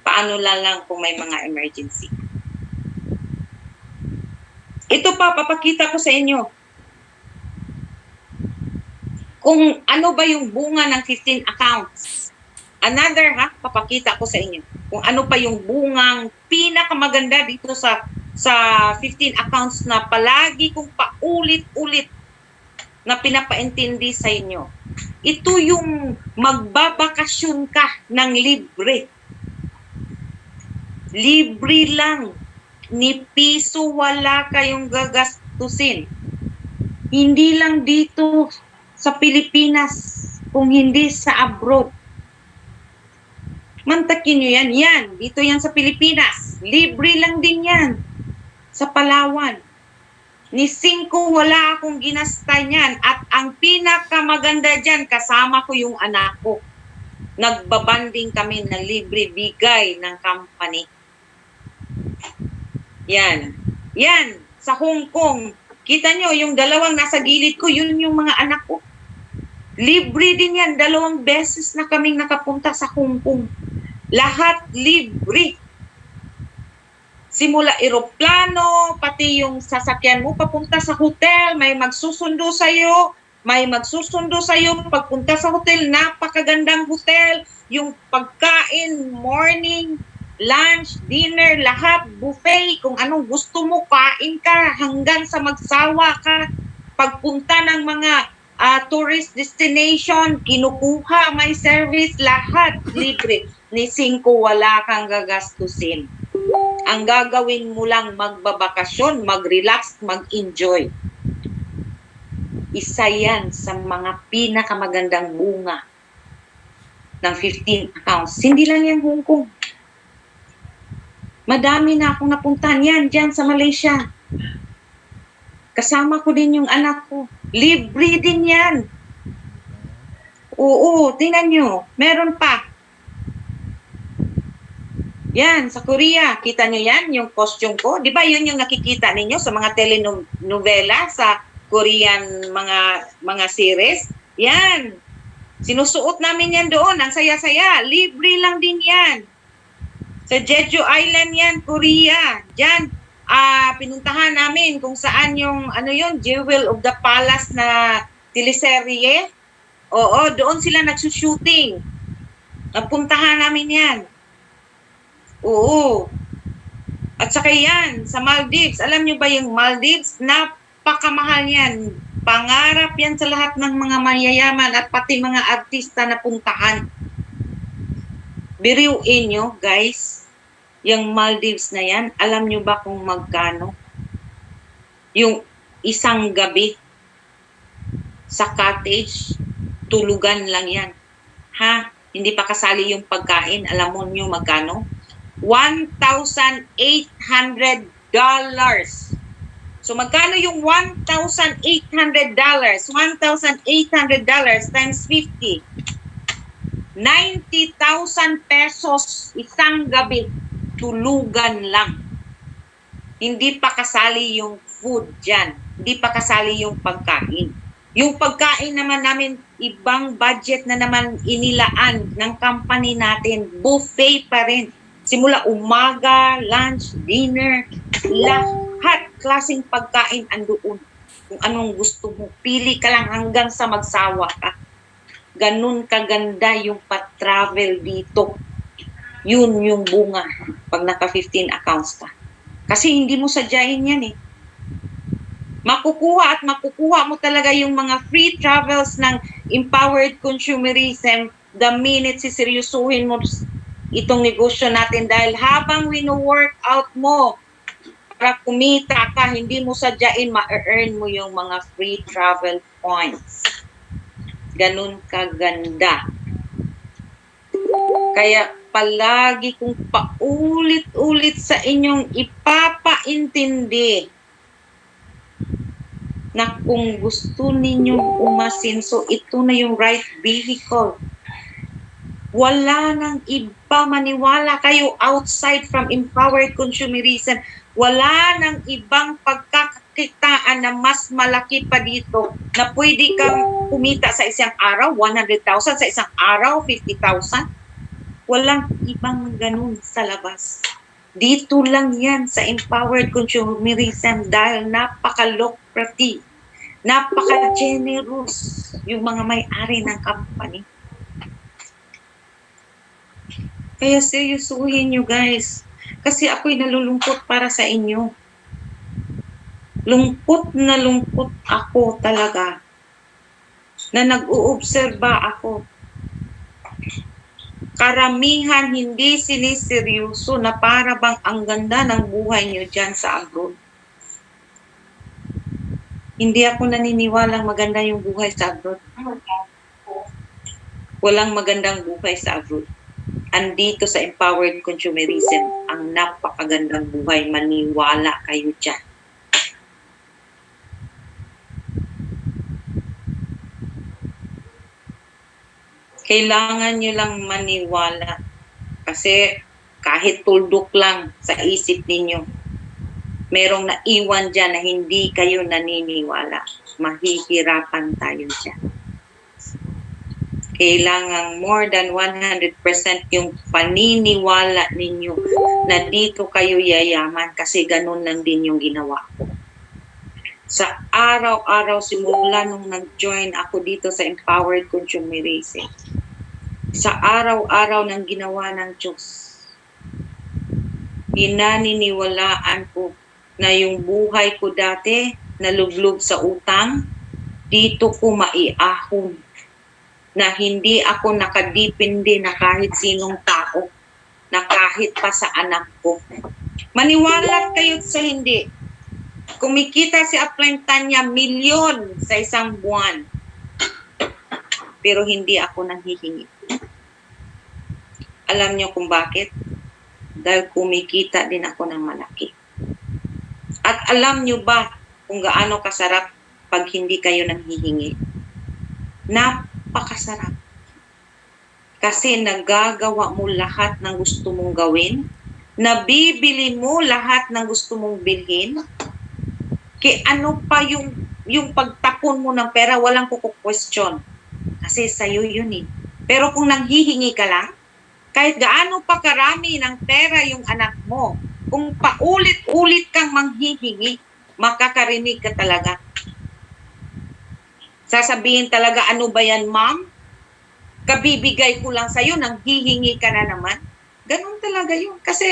Paano lang kung may mga emergency. Ito pa, papakita ko sa inyo. Kung ano ba yung bunga ng 15 accounts. Another papakita ko sa inyo. Kung ano pa yung bungang pinakamaganda dito sa 15 accounts na palagi kong paulit-ulit na pinapaintindi sa inyo. Ito yung magbabakasyon ka ng libre. Libre lang. Ni piso wala kayong gagastusin. Hindi lang dito sa Pilipinas, kung hindi sa abroad. Mantakin nyo yan. Yan. Dito yan sa Pilipinas. Libre lang din yan. Sa Palawan. Ni 5 wala akong ginasta niyan. At ang pinakamaganda dyan, kasama ko yung anak ko. Nagbabanding kami na libre bigay ng company. Yan. Yan. Sa Hong Kong. Kita nyo, yung dalawang nasa gilid ko, yun yung mga anak ko. Libre din yan. 2 beses na kaming nakapunta sa Hong Kong. Lahat libre. Simula eroplano, pati yung sasakyan mo papunta sa hotel, may magsusundo sa'yo, pagpunta sa hotel, napakagandang hotel, yung pagkain, morning, lunch, dinner, lahat, buffet, kung anong gusto mo, kain ka hanggang sa magsawa ka. Pagpunta ng mga tourist destination, kinukuha, may service, lahat libre. Ni 5 wala kang gagastusin. Ang gagawin mo lang magbabakasyon, mag-relax, mag-enjoy. Isa yan sa mga pinakamagandang bunga ng 15 accounts. Hindi lang yan Hong Kong. Madami na akong napuntahan yan dyan sa Malaysia. Kasama ko din yung anak ko. Libre din yan. Oo, tingnan nyo. Meron pa. Yan, sa Korea. Kita nyo yan, yung costume ko. Di ba yun yung nakikita ninyo sa mga telenovela, sa Korean mga series? Yan. Sinusuot namin yan doon. Ang saya-saya. Libre lang din yan. Sa Jeju Island yan, Korea. Diyan, pinuntahan namin kung saan yung, Jewel of the Palace na teleserye. Oo, doon sila nagsushooting. Napuntahan namin yan. Oo. At saka yan, sa Maldives. Alam nyo ba yung Maldives? Napakamahal yan. Pangarap yan sa lahat ng mga mayayaman at pati mga artista na puntahan. Biriuin nyo, guys. Yung Maldives na yan, alam nyo ba kung magkano? Yung isang gabi sa cottage, tulugan lang yan. Ha? Hindi pa kasali yung pagkain. Alam mo nyo magkano? $1,800. So magkano yung $1,800? $1,800 times 50. 90,000 pesos isang gabi. Tulugan lang. Hindi pa kasali yung food dyan. Hindi pa kasali yung pagkain. Yung pagkain naman namin, ibang budget na naman inilaan ng company natin. Buffet pa rin. Simula umaga, lunch, dinner, lahat klaseng pagkain andoon. Kung anong gusto mo, pili ka lang hanggang sa magsawa ka. Ganun kaganda yung pa-travel dito. Yun yung bunga pag naka 15 accounts ka. Kasi hindi mo sadyain yan eh. Makukuha at makukuha mo talaga yung mga free travels ng empowered consumerism the minute siseryosuhin mo itong negosyo natin dahil habang wino-work out mo para kumita ka, hindi mo sadyain, ma-earn mo yung mga free travel points. Ganun kaganda. Kaya palagi kong paulit-ulit sa inyong ipapaintindi na kung gusto ninyong umasinso, ito na yung right vehicle. Wala nang iba, maniwala kayo outside from empowered consumerism. Wala nang ibang pagkakakitaan na mas malaki pa dito na pwede kang kumita sa isang araw, 100,000, sa isang araw, 50,000. Walang ibang ganun sa labas. Dito lang yan sa empowered consumerism dahil napaka-lucrative, napaka-generous yung mga may-ari ng company. Kaya seryosuhin nyo guys. Kasi ako'y nalulungkot para sa inyo. Lungkot na lungkot ako talaga. Na nag-uobserba ako. Karamihan hindi siniseryoso na para bang ang ganda ng buhay nyo dyan sa abroad. Hindi ako naniniwalang maganda yung buhay sa abroad. Walang magandang buhay sa abroad. Andito sa empowered consumerism, ang napakagandang buhay, maniwala kayo dyan. Kailangan nyo lang maniwala. Kasi kahit tuldok lang sa isip ninyo, merong naiwan dyan na hindi kayo naniniwala. Mahihirapan tayo dyan. Kailangan more than 100% yung paniniwala ninyo na dito kayo yayaman kasi ganun lang din yung ginawa ko. Sa araw-araw simula nung nag-join ako dito sa Empowered Consumerism, sa araw-araw ng ginawa ng Diyos, pinaniniwalaan ko na yung buhay ko dati naluglob sa utang, dito ko maiahon na hindi ako nakadipindi na kahit sinong tao, na kahit pa sa anak ko. Maniwala kayo sa hindi. Kumikita si Upline Tanya milyon sa isang buwan. Pero hindi ako nanghihingi. Alam niyo kung bakit? Dahil kumikita din ako ng malaki. At alam niyo ba kung gaano kasarap pag hindi kayo nanghihingi? Napakasarap. Kasi nagagawa mo lahat ng gusto mong gawin, nabibili mo lahat ng gusto mong bilhin, ano pa yung pagtapon mo ng pera, walang kuku-question. Kasi sa'yo yun eh. Pero kung nanghihingi ka lang, kahit gaano pa karami ng pera yung anak mo, kung paulit-ulit kang manghihingi, makakarinig ka talaga. Sasabihin talaga, ano ba yan, ma'am? Kabibigay ko lang sa'yo, nanghihingi ka na naman. Ganun talaga yun. Kasi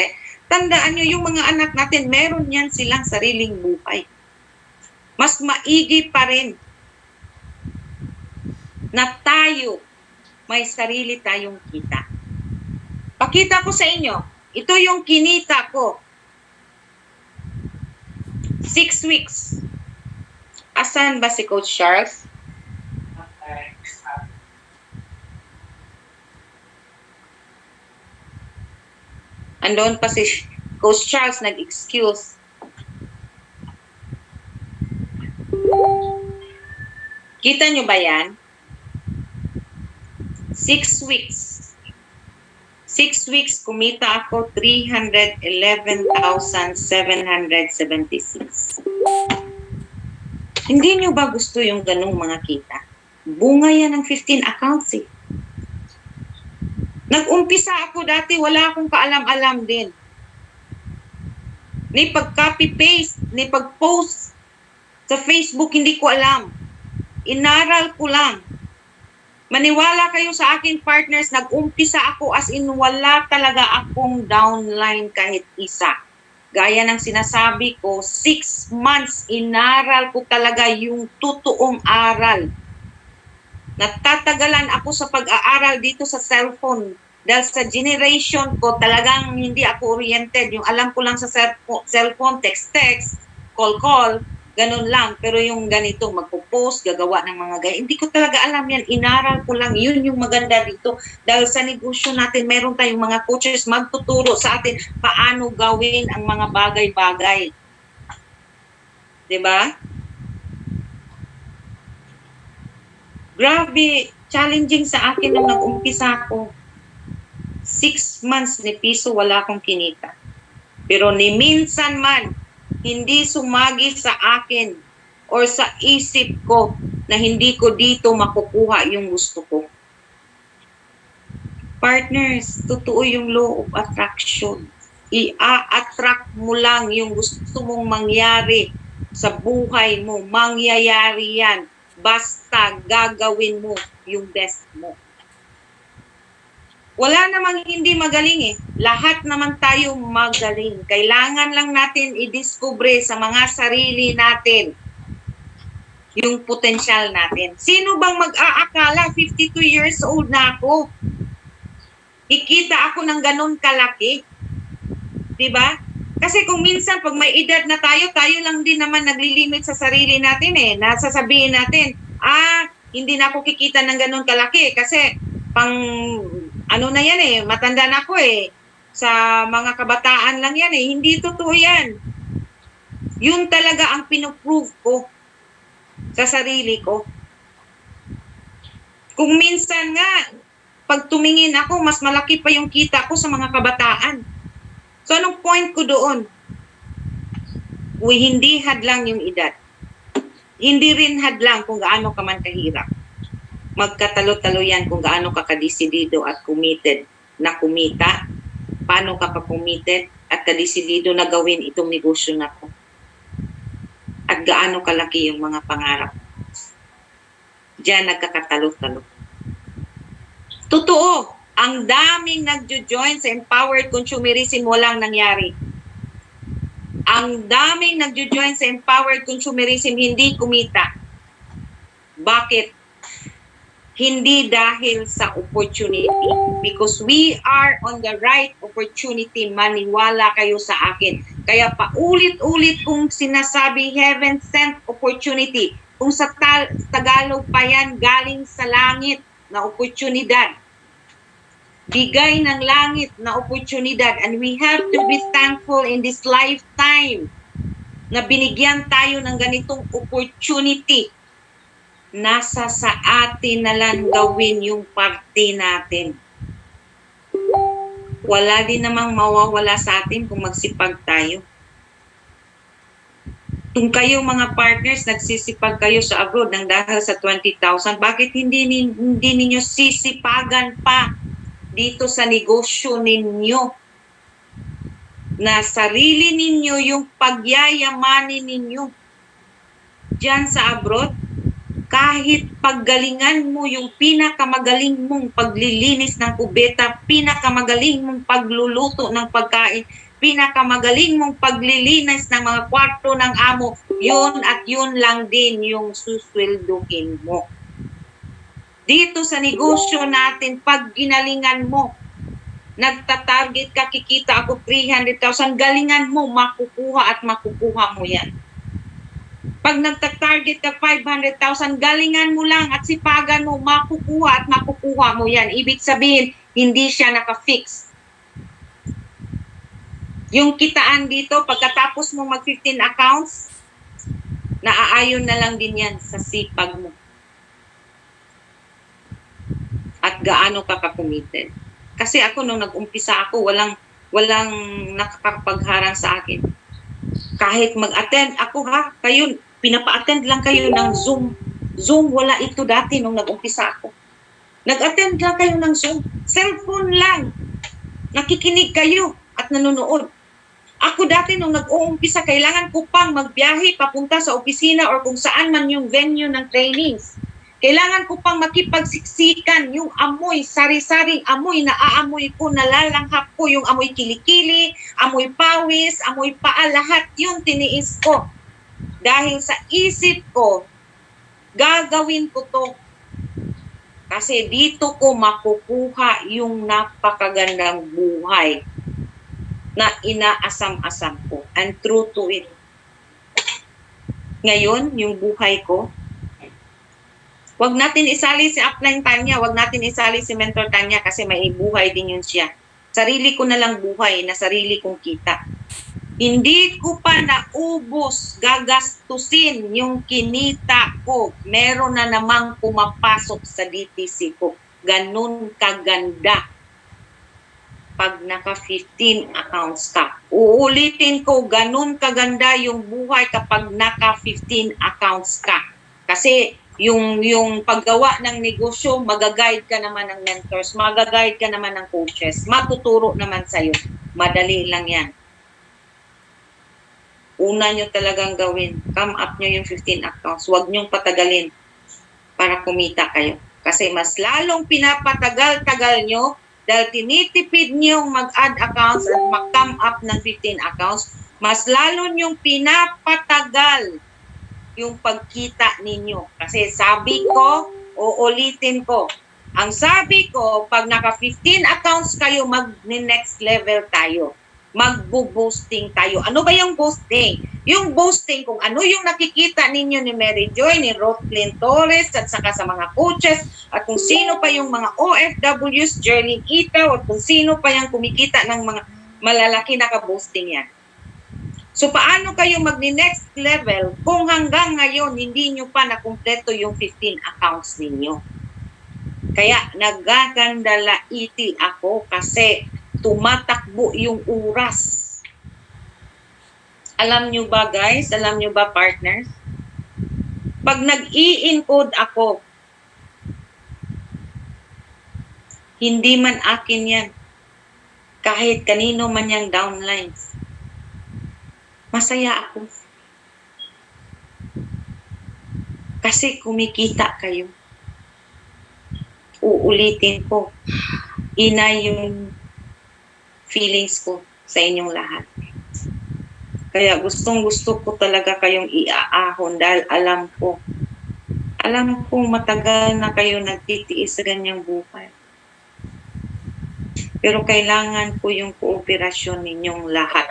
tandaan nyo, yung mga anak natin, meron yan silang sariling buhay. Mas maigi pa rin na tayo, may sarili tayong kita. Pakita ko sa inyo, ito yung kinita ko. 6 weeks. Asan ba si Coach Charles? Andon pa si Coach Charles, nag-excuse. Kita nyo ba yan? 6 weeks. 6 weeks, kumita ako 311,776. Hindi nyo ba gusto yung ganung mga kita? Bunga yan ng 15 accounts eh. Nag-umpisa ako dati, wala akong kaalam-alam din. Ni pag-copy-paste, ni pag-post sa Facebook, hindi ko alam. Inaral ko lang. Maniwala kayo sa akin, partners, nag-umpisa ako as in wala talaga akong downline kahit isa. Gaya ng sinasabi ko, 6 months inaral ko talaga yung totoong aral. Natatagalan ako sa pag-aaral dito sa cellphone. Dahil sa generation ko, talagang hindi ako oriented. Yung alam ko lang sa cellphone, text, call, ganun lang. Pero yung ganito, magpo-post, gagawa ng mga gaya, hindi ko talaga alam yan. Inaral ko lang. Yun yung maganda dito. Dahil sa negosyo natin, meron tayong mga coaches magtuturo sa atin paano gawin ang mga bagay-bagay. Diba? Grabe, challenging sa akin nung nag-umpisa ako. 6 months ni piso wala akong kinita. Pero ni minsan man, hindi sumagi sa akin or sa isip ko na hindi ko dito makukuha yung gusto ko. Partners, totoo yung law of attraction. I-attract mo lang yung gusto mong mangyari sa buhay mo. Mangyayari yan. Basta gagawin mo yung best mo. Wala namang hindi magaling eh. Lahat naman tayo magaling. Kailangan lang natin i-discover sa mga sarili natin yung potensyal natin. Sino bang mag-aakala 52 years old na ako? Ikita ako ng ganun kalaki. Diba? Kasi kung minsan pag may edad na tayo lang din naman naglilimit sa sarili natin eh. Nasasabihin natin, hindi na ako kikita ng ganun kalaki kasi pang ano na yan eh, matanda na ako eh. Sa mga kabataan lang yan eh. Hindi totoo yan. Yun talaga ang pinoprove ko sa sarili ko. Kung minsan nga, pag tumingin ako, mas malaki pa yung kita ko sa mga kabataan. So anong point ko doon? Hindi hadlang yung edad. Hindi rin hadlang kung gaano ka man kahirap. Magkatalo-talo yan kung gaano ka kadesidido at committed na kumita, paano ka ka-committed at kadesidido na gawin itong negosyo na to. At gaano kalaki yung mga pangarap. Diyan nagkakatalo-talo. Totoo, ang daming nagjo-join sa empowered consumerism, walang nangyari. Ang daming nagjo-join sa empowered consumerism, hindi kumita. Bakit? Hindi dahil sa opportunity. Because we are on the right opportunity, maniwala kayo sa akin. Kaya paulit-ulit kong sinasabi, heaven sent opportunity. Kung sa Tagalog pa yan, galing sa langit na oportunidad. Bigay ng langit na oportunidad. And we have to be thankful in this lifetime na binigyan tayo ng ganitong opportunity. Nasa sa atin na lang gawin yung parte natin. Wala din namang mawawala sa atin kung magsipag tayo. Kung kayo mga partners, nagsisipag kayo sa abroad ng dahil sa 20,000, bakit hindi ninyo sisipagan pa dito sa negosyo ninyo? Na sarili ninyo yung pagyayamanin ninyo. Diyan sa abroad, kahit paggalingan mo yung pinakamagaling mong paglilinis ng kubeta, pinakamagaling mong pagluluto ng pagkain, pinakamagaling mong paglilinis ng mga kwarto ng amo, yun at yun lang din yung suswelduhin mo. Dito sa negosyo natin, pag ginalingan mo, nagtatarget ka, kikita ako 300,000, galingan mo, makukuha at makukuha mo yan. Pag nagtatarget ka 500,000, galingan mo lang at sipagan mo, makukuha at makukuha mo yan. Ibig sabihin, hindi siya naka-fix. Yung kitaan dito, pagkatapos mo mag-15 accounts, naaayon na lang din yan sa sipag mo. At gaano ka ka-committed. Kasi ako, nung nag-umpisa ako, walang nakakapagharang sa akin. Kahit mag-attend ako kayo, pinapa-attend lang kayo ng Zoom. Zoom, wala ito dati nung nag-umpisa ako. Nag-attend lang kayo ng Zoom. Cellphone lang. Nakikinig kayo at nanonood. Ako dati nung nag-uumpisa, kailangan ko pang magbiyahe papunta sa opisina or kung saan man yung venue ng trainings. Kailangan ko pang makipagsiksikan yung amoy, sari-saring amoy na aamoy ko, nalalanghap ko yung amoy kilikili, amoy pawis, amoy paa, lahat yung tiniis ko. Dahil sa isip ko, gagawin ko to. Kasi dito ko makukuha yung napakagandang buhay na inaasam-asam ko. And true to it. Ngayon, yung buhay ko, wag natin isali si Upline Tanya, wag natin isali si Mentor Tanya kasi may buhay din yun siya. Sarili ko na lang buhay na sarili kong kita. Hindi ko pa naubos, gagastusin yung kinita ko. Meron na namang pumapasok sa DTC ko. Ganun kaganda pag naka 15 accounts ka. Uulitin ko, ganun kaganda yung buhay kapag naka 15 accounts ka. Kasi yung paggawa ng negosyo, magaguide ka naman ng mentors, magaguide ka naman ng coaches, matuturo naman sa'yo. Madali lang yan. Una nyo talagang gawin, come up nyo yung 15 accounts. Huwag nyong patagalin para kumita kayo. Kasi mas lalong pinapatagal-tagal nyo dahil tinitipid nyo mag-add accounts at mag-come up ng 15 accounts, mas lalo nyong pinapatagal yung pagkita ninyo. Kasi sabi ko, uulitin ko, ang sabi ko, pag naka 15 accounts kayo, mag-next level tayo. Magbo-boosting tayo. Ano ba yung boosting? Yung boosting, kung ano yung nakikita ninyo ni Mary Joy, ni Rotlyn Torres, at saka sa mga coaches, at kung sino pa yung mga OFWs, Jerlyn Itaw, at kung sino pa yung kumikita ng mga malalaki na ka-boosting yan. So, paano kayo mag-next level kung hanggang ngayon hindi nyo pa nakumpleto yung 15 accounts ninyo? Kaya nagagandalaiti ako kasi tumatakbo yung oras. Alam nyo ba guys? Alam nyo ba partners? Pag nag-i-encode ako, hindi man akin yan. Kahit kanino man yung downlines. Masaya ako. Kasi kumikita kayo. Uulitin ko. Inay yung feelings ko sa inyong lahat. Kaya gustong-gusto ko talaga kayong iaahon dahil alam ko matagal na kayo nagtitiis sa ganyang buhay. Pero kailangan ko yung kooperasyon ninyong lahat.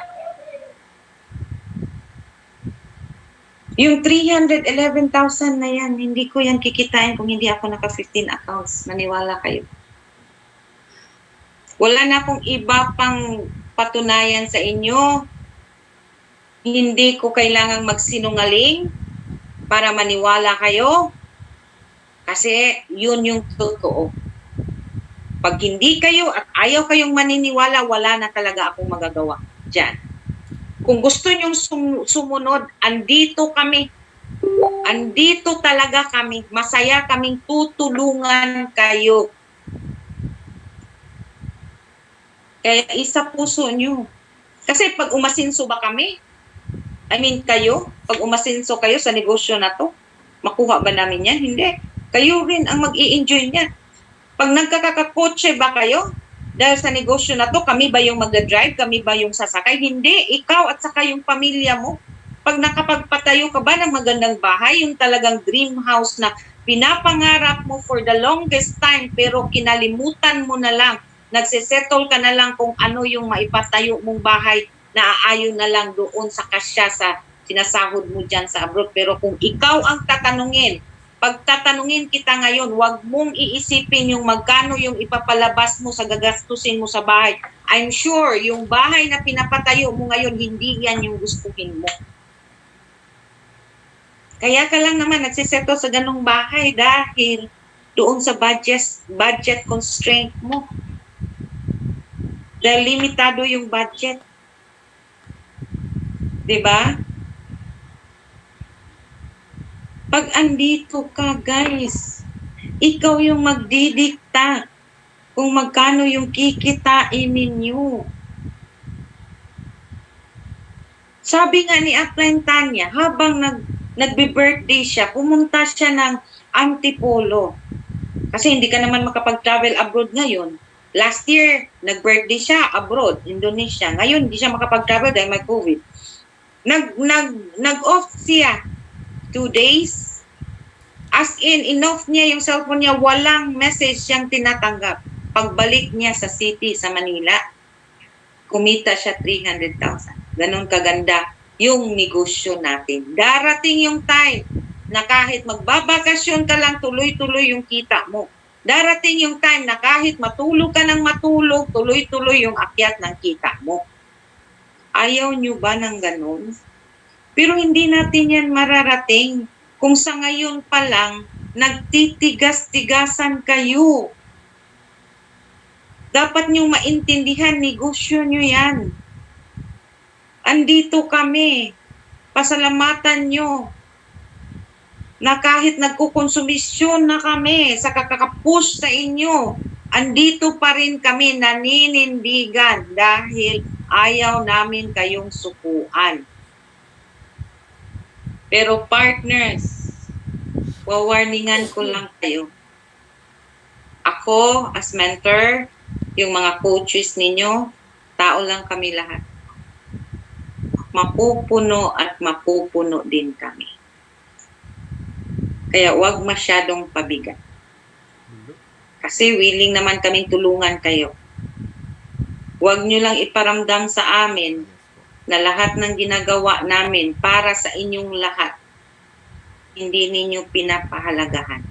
Yung 311,000 na yan, hindi ko yan kikitain kung hindi ako naka-15 accounts. Maniwala kayo. Wala na akong iba pang patunayan sa inyo. Hindi ko kailangang magsinungaling para maniwala kayo. Kasi yun yung totoo. Pag hindi kayo at ayaw kayong maniniwala, wala na talaga akong magagawa dyan. Kung gusto nyong sumunod, andito kami. Andito talaga kami. Masaya kaming tutulungan kayo. Kaya isa puso nyo. Kasi pag umasinso ba kami, kayo, pag umasinso kayo sa negosyo na to, makuha ba namin yan? Hindi. Kayo rin ang mag-i-enjoy niyan. Pag nagkakakakotse ba kayo, dahil sa negosyo na to, kami ba yung mag-drive? Kami ba yung sasakay? Hindi. Ikaw at saka yung pamilya mo. Pag nakapagpatayo ka ba ng magandang bahay, yung talagang dream house na pinapangarap mo for the longest time, pero kinalimutan mo na lang, nagsisettle ka na lang kung ano yung maipatayo mong bahay, na aayon na lang doon sa kasya sa sinasahod mo dyan sa abroad. Pero kung ikaw ang tatanungin, pag tatanungin kita ngayon, huwag mong iisipin yung magkano yung ipapalabas mo sa gagastusin mo sa bahay. I'm sure yung bahay na pinapatayo mo ngayon, hindi yan yung gustuhin mo. Kaya ka lang naman nagsiseto sa ganung bahay dahil doon sa budget constraint mo. Dahil limitado yung budget. Diba? Pag andito ka, guys, ikaw yung magdidikta kung magkano yung kikitain ninyo. Sabi nga ni Upline Tanya, habang nagbe-birthday siya, pumunta siya ng Antipolo. Kasi hindi ka naman makapag-travel abroad ngayon. Last year, nag-birthday siya abroad, Indonesia. Ngayon, hindi siya makapag-travel dahil may COVID. Nag-off siya 2 days. As in, in-off niya yung cellphone niya, walang message siyang tinatanggap. Pagbalik niya sa city, sa Manila, kumita siya 300,000. Ganon kaganda yung negosyo natin. Darating yung time na kahit magbabakasyon ka lang, tuloy-tuloy yung kita mo. Darating yung time na kahit matulog ka ng matulog, tuloy-tuloy yung akyat ng kita mo. Ayaw nyo ba ng ganon? Pero hindi natin yan mararating kung sa ngayon pa lang nagtitigas-tigasan kayo. Dapat nyo maintindihan, negosyo nyo yan. Andito kami. Pasalamatan nyo na kahit nagkukonsumisyon na kami sa kakakapush sa inyo, andito pa rin kami naninindigan dahil ayaw namin kayong sukuan. Pero partners, wawarningan ko lang kayo. Ako, as mentor, yung mga coaches ninyo, tao lang kami lahat. Mapupuno at mapupuno din kami. Kaya huwag masyadong pabigat. Kasi willing naman kaming tulungan kayo. Huwag nyo lang iparamdam sa amin na lahat ng ginagawa namin para sa inyong lahat, hindi ninyo pinapahalagahan.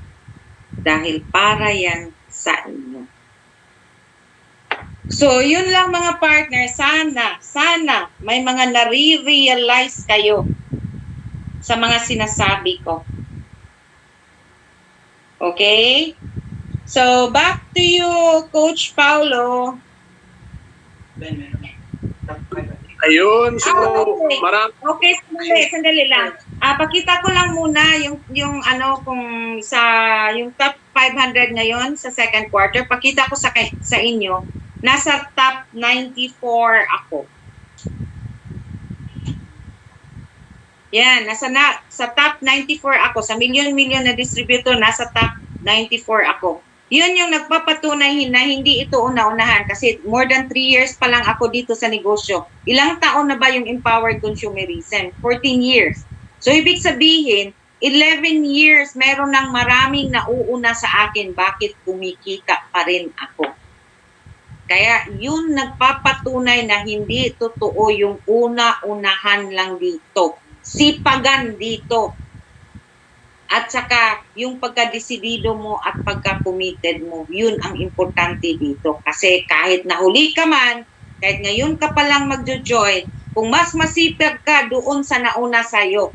Dahil para yan sa inyo. So, yun lang mga partner. Sana may mga nare-realize kayo sa mga sinasabi ko. Okay? So, back to you, Coach Paulo. Ayun, so Okay. marami. Okay, sandali lang. Pakita ko lang muna yung ano kung yung top 500 ngayon sa second quarter. Pakita ko sa inyo. Nasa top 94 ako. Yan, sa top 94 ako. Sa milyon-milyon na distributor, nasa top 94 ako. Yun yung nagpapatunay na hindi ito una-unahan kasi more than 3 years pa lang ako dito sa negosyo. Ilang taon na ba yung empowered consumerism? 14 years. So, ibig sabihin, 11 years meron ng maraming nauuna sa akin. Bakit kumikita pa rin ako? Kaya yun nagpapatunay na hindi totoo yung una-unahan lang dito. Sipagan dito. At saka yung pagka-desidido mo at pagka-committed mo, yun ang importante dito. Kasi kahit nahuli ka man, kahit ngayon ka palang magjo-join, kung mas masipag ka doon sa nauna sa'yo,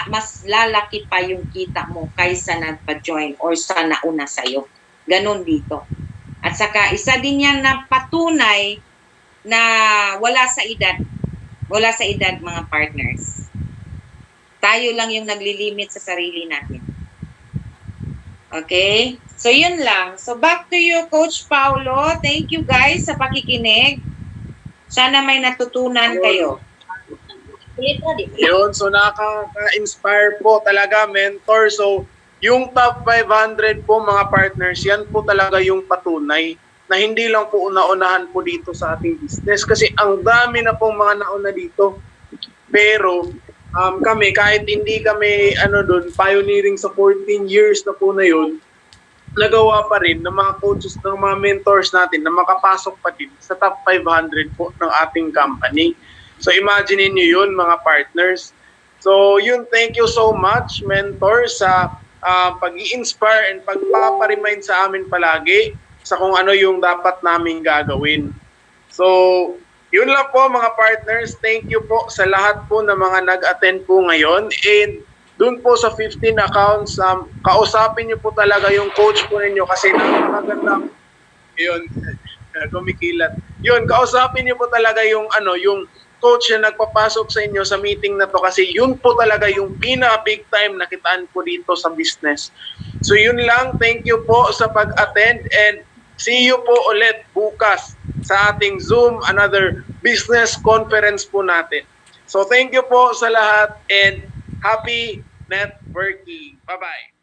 mas lalaki pa yung kita mo kaysa nagpa-join or sa nauna sa'yo. Ganon dito. At saka isa din yan na patunay na wala sa edad. Wala sa edad mga partners. Tayo lang yung naglilimit sa sarili natin. Okay? So, yun lang. So, back to you, Coach Paulo. Thank you guys sa pakikinig. Sana may natutunan kayo. Yun, so nakaka-inspire po talaga, mentor. So, yung top 500 po mga partners, yan po talaga yung patunay na hindi lang po una-unahan po dito sa ating business. Kasi ang dami na pong mga nauna dito. Pero, kami, kahit hindi kami pioneering sa 14 years na po na yun, nagawa pa rin ng mga coaches, ng mga mentors natin na makapasok pa din sa top 500 po ng ating company. So imagine niyo yun mga partners. So yun, thank you so much mentor sa pag-i-inspire and pagpaparemind sa amin palagi sa kung ano yung dapat namin gagawin. So yun lang po mga partners. Thank you po sa lahat po ng mga nag-attend po ngayon. And dun po sa 15 accounts, kausapin niyo po talaga yung coach po ninyo kasi napakaganda. Yun, kumikilat. Yun, kausapin niyo po talaga yung coach na nagpapasok sa inyo sa meeting na to kasi yun po talaga yung big time na kitaan po dito sa business. So yun lang. Thank you po sa pag-attend and see you po ulit bukas sa ating Zoom, another business conference po natin. So thank you po sa lahat and happy networking. Bye-bye.